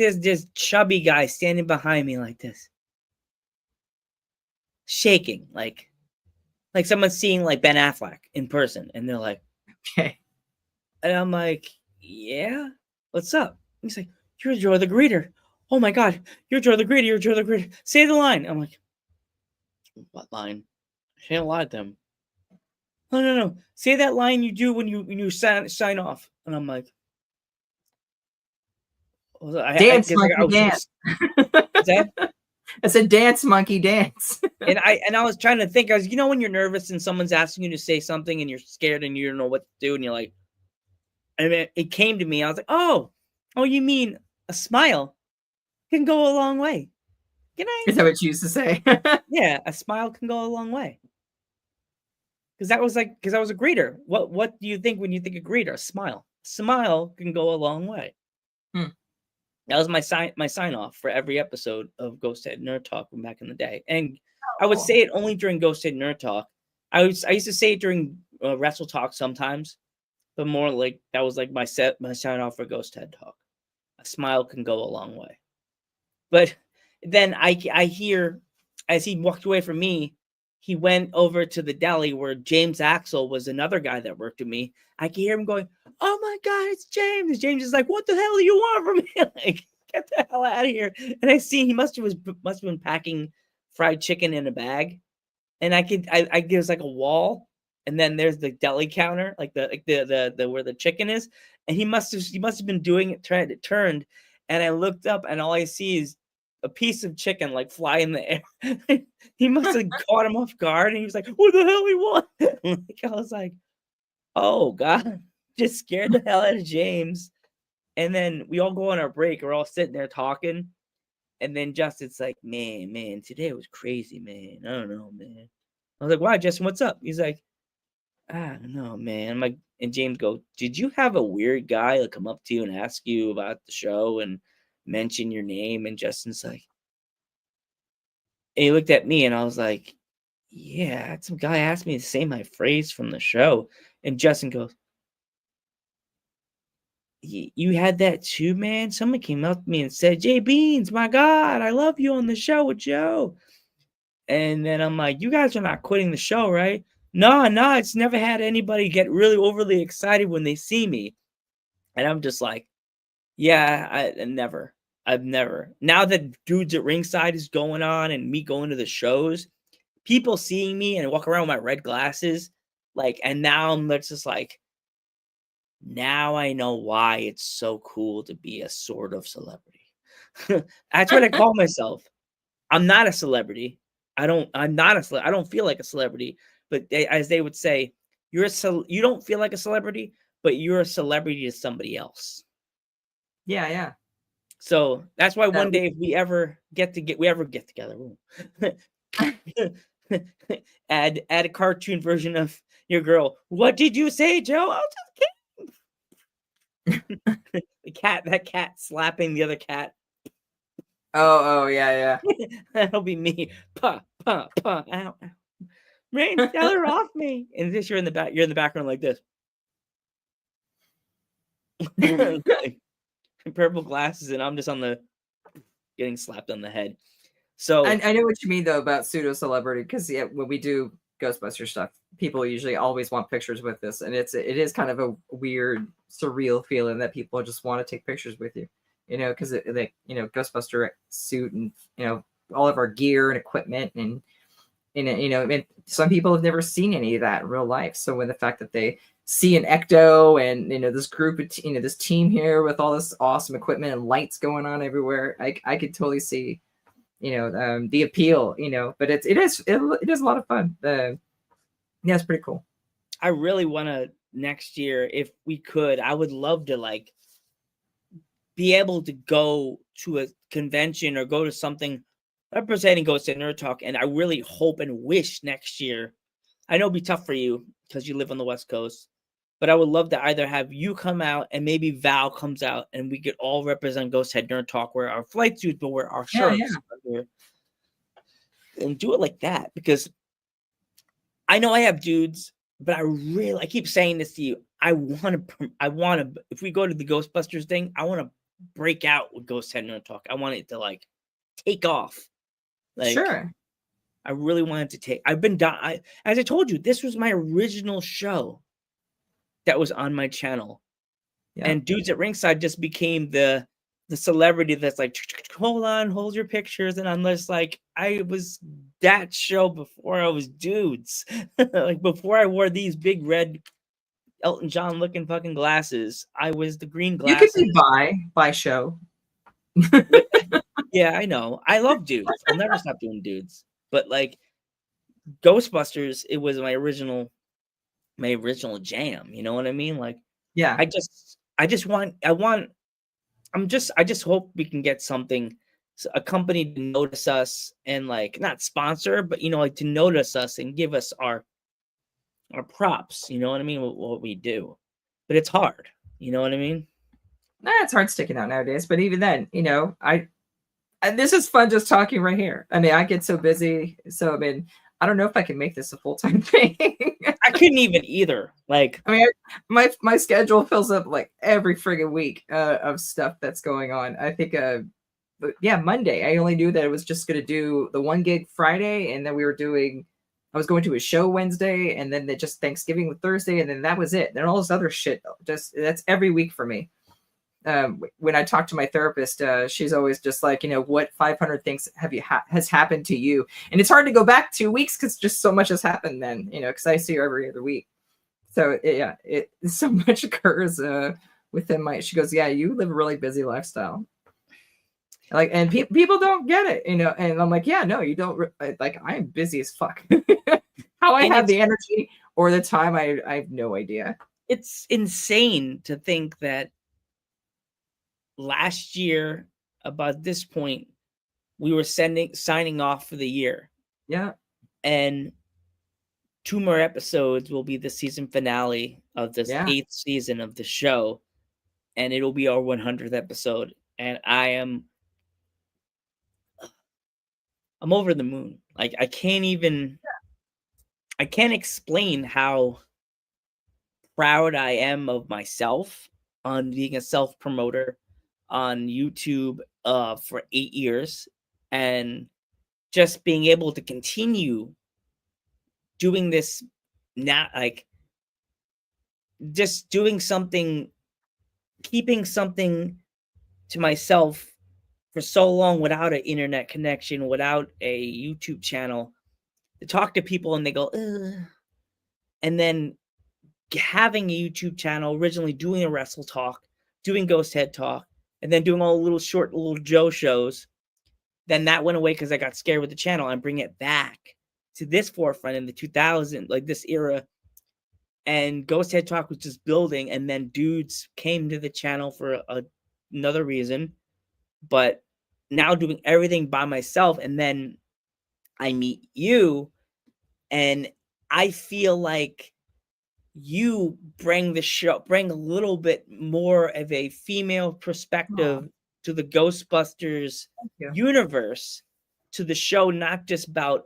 chubby guy standing behind me like this, shaking like someone's seeing like Ben Affleck in person, and they're like, "Okay," and I'm like, "Yeah. What's up?" He's like, "You're Joe the Greeter. Oh my God, you're Joe the Greeter. You're Joe the Greeter. Say the line." I'm like, "What line? I can't lie to them." No. Say that line you do when you sign off. And I'm like, dance, monkey, dance. I said, dance, monkey, dance. and I was trying to think. I was, when you're nervous and someone's asking you to say something and you're scared and you don't know what to do, and you're like, I mean, it came to me. I was like, oh, you mean a smile can go a long way. Can I? Is that what you used to say? Yeah, a smile can go a long way. Because I was a greeter. What do you think when you think of greeter? A smile. Smile can go a long way. That was my sign off for every episode of Ghost Head Nerd Talk from back in the day. And I would say it only during Ghost Head Nerd Talk. I used to say it during Wrestle Talk sometimes. But more like that was like my sign off for Ghost Head Talk. A smile can go a long way. But then I hear, as he walked away from me, he went over to the deli where James Axel was another guy that worked with me. I can hear him going, "Oh my God, it's James!" And James is like, "What the hell do you want from me?" Like, get the hell out of here! And I see he must have been packing fried chicken in a bag, and I there's like a wall. And then there's the deli counter, like the where the chicken is, and he must have been doing it turned, and I looked up and all I see is a piece of chicken like fly in the air. He must have caught him off guard, and he was like, "What the hell he want?" Like, I was like, "Oh God," just scared the hell out of James. And then we all go on our break. We're all sitting there talking, and then Justin's like, "Man, today was crazy, man. I don't know, man." I was like, "Why, Justin? What's up?" He's like, "I don't know, man." I'm like, and James go, "Did you have a weird guy come up to you and ask you about the show and mention your name?" And Justin's like, and he looked at me and I was like, "Yeah, some guy asked me to say my phrase from the show." And Justin goes, "You had that too, man? Someone came up to me and said, 'Jay Beans, my God, I love you on the show with Joe.'" And then I'm like, "You guys are not quitting the show, right?" No, it's never had anybody get really overly excited when they see me. And I'm just like, yeah, I've never. Now that Dudes at Ringside is going on and me going to the shows, people seeing me and walk around with my red glasses, like, and now I'm just like, now I know why it's so cool to be a sort of celebrity. That's what I call myself. I'm not a celebrity. I'm not a I don't feel like a celebrity, but as they would say, you don't feel like a celebrity, but you're a celebrity to somebody else. Yeah. So that's why one we- day if we ever get together, add a cartoon version of your girl. What did you say, Joe? I was just kidding. That cat slapping the other cat. Oh, yeah. That'll be me. Puh, puh, puh. Ow, ow. Rain, tell her off me. And this you're in the background like this. Like, purple glasses, and I'm just on the getting slapped on the head. So I know what you mean though about pseudo celebrity, because when we do Ghostbuster stuff, people usually always want pictures with us, and it is kind of a weird, surreal feeling that people just want to take pictures with you, because Ghostbuster suit and all of our gear and equipment and some people have never seen any of that in real life. So when the fact that they see an Ecto and this group of this team here with all this awesome equipment and lights going on everywhere, I could totally see the appeal, but it is a lot of fun. Yeah, it's pretty cool. I really want to next year, if we could, I would love to be able to go to a convention or go to something representing Ghost Head Nerd Talk, and I really hope and wish next year. I know it'll be tough for you because you live on the West Coast, but I would love to either have you come out and maybe Val comes out and we could all represent Ghost Head Nerd Talk, wear our flight suits, but wear our shirts, and do it like that. Because I know I have dudes, but I keep saying this to you. I want to. If we go to the Ghostbusters thing, I want to break out with Ghost Head Nerd Talk. I want it to take off. Sure. I really wanted to take. I've been dying. As I told you, this was my original show that was on my channel, and Dudes at Ringside just became the celebrity that's like, hold on, hold your pictures, and I'm just like, I was that show before I was Dudes, before I wore these big red Elton John looking fucking glasses. I was the green glasses. You could be by show. Yeah, I know. I love Dudes. I'll never stop doing Dudes. But Ghostbusters, it was my original jam. You know what I mean? Yeah. I just hope we can get something, a company to notice us and not sponsor, but to notice us and give us our props. You know what I mean? What we do, but it's hard. You know what I mean? It's hard sticking out nowadays. But even then, and this is fun just talking right here. I mean, I get so busy. So, I don't know if I can make this a full-time thing. I couldn't even either. My schedule fills up every friggin' week of stuff that's going on. I think, but yeah, Monday, I only knew that I was just going to do the 1 gig Friday. And then I was going to a show Wednesday, and then just Thanksgiving with Thursday. And then that was it. Then all this other shit, that's every week for me. When I talk to my therapist, she's always just like, what 500 things has happened to you? And it's hard to go back 2 weeks because just so much has happened then, because I see her every other week. So it so much occurs within she goes, yeah, you live a really busy lifestyle. And people don't get it, and I'm like, yeah, no, you don't. I am busy as fuck. How I have the energy or the time, I have no idea. It's insane to think that last year, about this point, we were signing off for the year. Yeah. And 2 more episodes will be the season finale of this 8th season of the show. And it'll be our 100th episode. And I'm over the moon. I can't explain how proud I am of myself on being a self-promoter on YouTube for 8 years, and just being able to continue doing this now, just doing something, keeping something to myself for so long without an internet connection, without a YouTube channel, to talk to people and they go, ugh. And then having a YouTube channel, originally doing a Wrestle Talk, doing Ghost Head Talk, and then doing all the little Joe shows. Then that went away because I got scared with the channel, and bring it back to this forefront in the 2000s, like this era. And Ghost Head Talk was just building, and then dudes came to the channel for another reason. But now doing everything by myself, and then I meet you, and I feel like you bring a little bit more of a female perspective to the Ghostbusters you. universe, to the show, not just about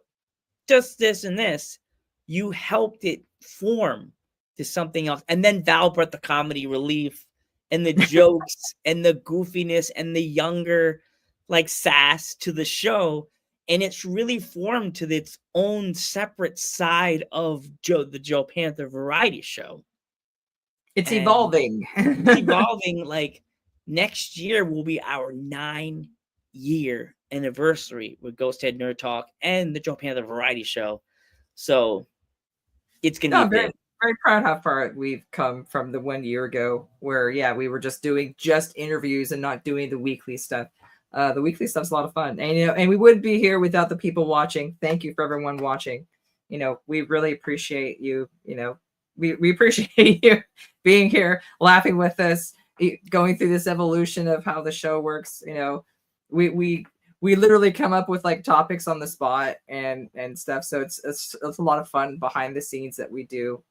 just this and this. You helped it form to something else. And then Val brought the comedy relief and the jokes and the goofiness and the younger like sass to the show. And it's really formed to its own separate side of the Joe Panther variety show. It's And evolving. It's evolving. Like next year will be our 9-year anniversary with Ghost Head Nerd Talk and the Joe Panther variety show. So it's going to I'm be very, big. very proud how far we've come from the 1 year ago where, we were just doing interviews and not doing the weekly stuff. The weekly stuff's a lot of fun. And, and we wouldn't be here without the people watching. Thank you for everyone watching. We really appreciate you. We appreciate you being here, laughing with us, going through this evolution of how the show works. We literally come up with like topics on the spot and stuff. So it's a lot of fun behind the scenes that we do,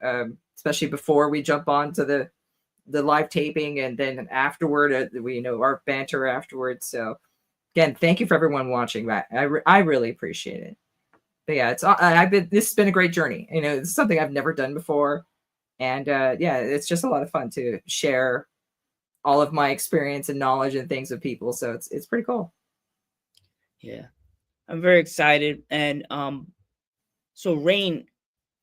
especially before we jump on to the live taping, and then afterward, we our banter afterwards. So again, thank you for everyone watching that. I really appreciate it. But yeah, this has been a great journey. It's something I've never done before. And it's just a lot of fun to share all of my experience and knowledge and things with people. So it's pretty cool. Yeah, I'm very excited. And so Rain,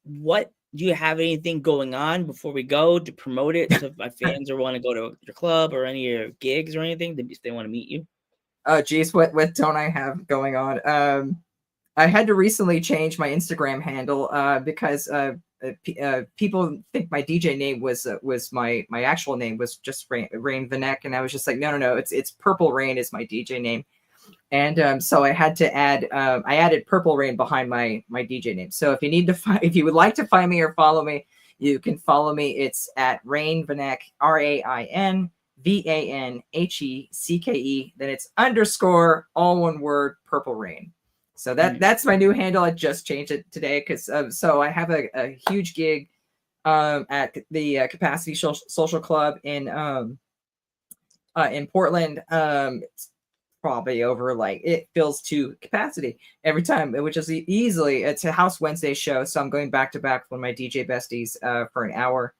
what do you have anything going on before we go to promote it? So if my fans want to go to your club or any of your gigs or anything, if they want to meet you. Oh geez, what don't I have going on? I had to recently change my Instagram handle because people think my DJ name was my actual name was just Rain Vanek, and I was just like, no, it's Purple Rain is my DJ name. And so I had to add, I added Purple Rain behind my DJ name. So if you would like to find me or follow me, you can follow me. It's at Rain Vanek, RAINVANHECKE. Then it's _ all one word, Purple Rain. So that's my new handle. I just changed it today because so I have a huge gig at the Capacity Social Club in Portland. It's probably over, like, it fills to capacity every time, which is easily, it's a House Wednesday show. So I'm going back to back with my DJ besties for an hour.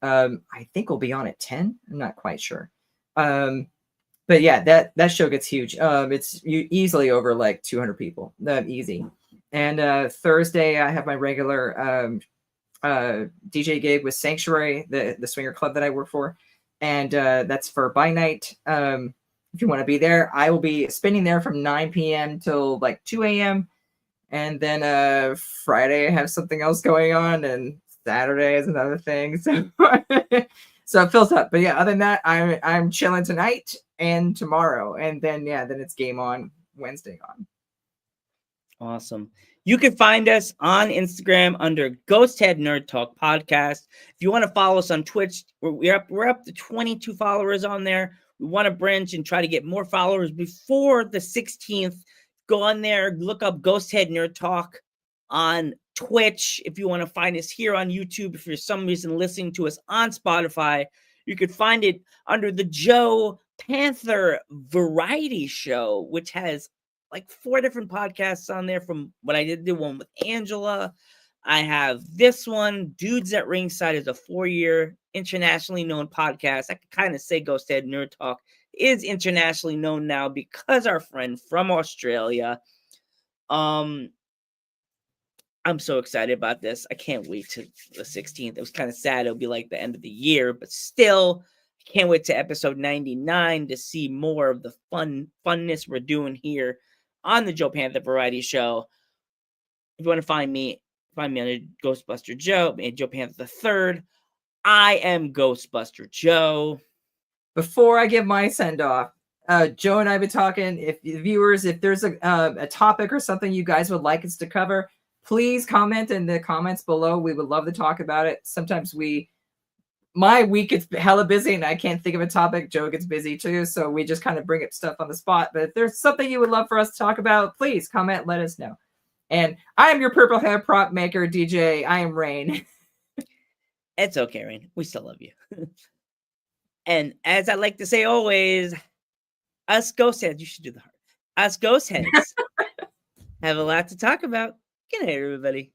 I think we'll be on at 10. I'm not quite sure. But yeah, that show gets huge. It's easily over like 200 people. Easy. And Thursday, I have my regular DJ gig with Sanctuary, the swinger club that I work for. And that's for by night. If you want to be there, I will be spending there from 9 p.m. till like 2 a.m. And then Friday, I have something else going on. And Saturday is another thing. So so it fills up. But yeah, other than that, I'm chilling tonight and tomorrow. And then then it's game on Wednesday on. Awesome. You can find us on Instagram under Ghost Head Nerd Talk Podcast. If you want to follow us on Twitch, we're up to 22 followers on there. We want to branch and try to get more followers before the 16th. Go on there, look up Ghost Head Nerd Talk on Twitch. If you want to find us here on YouTube, if you're for some reason listening to us on Spotify, you could find it under the Joe Panther Variety Show, which has like 4 different podcasts on there from what I did. The one with Angela. I have this one, Dudes at Ringside, is a 4-year internationally known podcast. I could kind of say Ghost Head Nerd Talk is internationally known now because our friend from Australia. I'm so excited about this. I can't wait to the 16th. It was kind of sad. It'll be like the end of the year, but still, I can't wait to episode 99 to see more of the funness we're doing here on the Joe Panther Variety Show. If you want to find me under Ghostbuster Joe and Joe Panther the Third I am Ghostbuster Joe. Before I give my send off, Joe and I have been talking. If viewers, if there's a topic or something you guys would like us to cover, please comment in the comments below. We would love to talk about it. Sometimes my week gets hella busy and I can't think of a topic. Joe gets busy too, so we just kind of bring up stuff on the spot. But if there's something you would love for us to talk about, please comment, let us know. And I am your purple hair prop maker, DJ. I am Rain. It's okay, Rain. We still love you. And as I like to say always, us ghost heads, you should do the heart. Us ghost heads have a lot to talk about. Good night, everybody.